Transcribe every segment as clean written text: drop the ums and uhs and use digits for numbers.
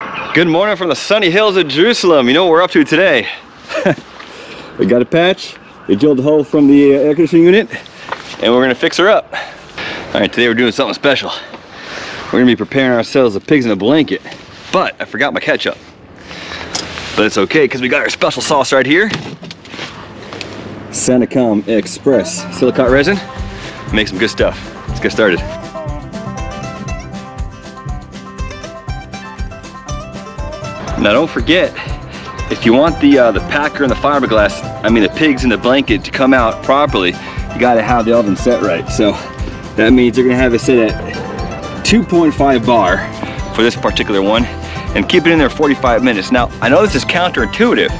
Good morning from the sunny hills of Jerusalem. You know what we're up to today? We got a patch. We drilled the hole from the air conditioning unit, and we're gonna fix her up. All right, today we're doing something special. We're gonna be preparing ourselves a pigs in a blanket, but I forgot my ketchup. But it's okay, because we got our special sauce right here. Sanacom Express silicate resin. Make some good stuff. Let's get started. Now don't forget, if you want the packer and the fiberglass, the pigs in the blanket to come out properly, you gotta have the oven set right. So that means you're gonna have it set at 2.5 bar for this particular one, and keep it in there 45 minutes. Now, I know this is counterintuitive,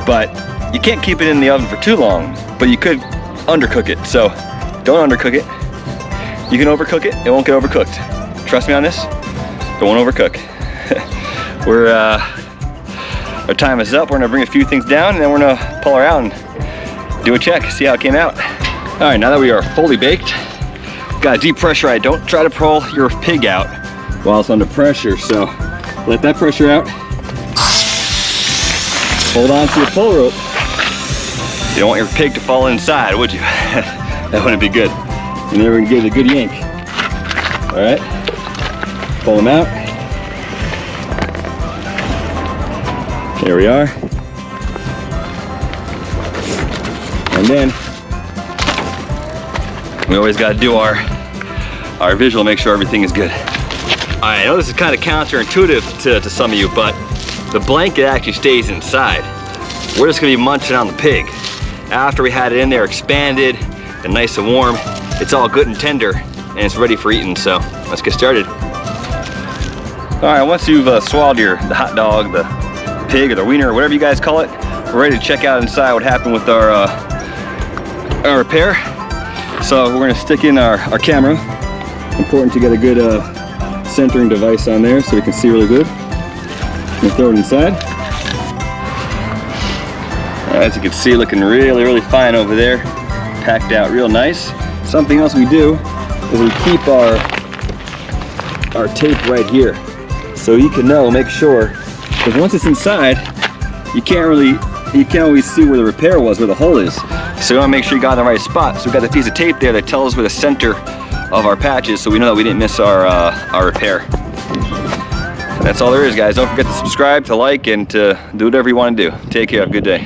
but you can't keep it in the oven for too long, but you could undercook it. So don't undercook it. You can overcook it, it won't get overcooked. Trust me on this, don't overcook. Our time is up. We're gonna bring a few things down, and then we're gonna pull her out and do a check, see how it came out. All right, now that we are fully baked, gotta depressurize. Don't try to pull your pig out while it's under pressure. So let that pressure out. Hold on to your pull rope. You don't want your pig to fall inside, would you? That wouldn't be good. You're never gonna give it a good yank. All right, pull them out. There we are. And then we always got to do our visual, make sure everything is good. I know this is kind of counterintuitive to some of you, but the blanket actually stays inside. We're just going to be munching on the pig. After we had it in there expanded and nice and warm, it's all good and tender and it's ready for eating. So let's get started. All right, once you've swallowed the hot dog, the pig or the wiener or whatever you guys call it, we're ready to check out inside what happened with our repair. So we're going to stick in our camera. Important to get a good centering device on there so we can see really good. We'll throw it inside. As you can see, looking really fine over there, packed out real nice. Something else we do is we keep our tape right here so you can make sure. Because once it's inside, you can't always see where the repair was, where the hole is. So you want to make sure you got in the right spot. So we got the piece of tape there that tells us where the center of our patch is, so we know that we didn't miss our repair. And that's all there is, guys. Don't forget to subscribe, to like, and to do whatever you want to do. Take care. Have a good day.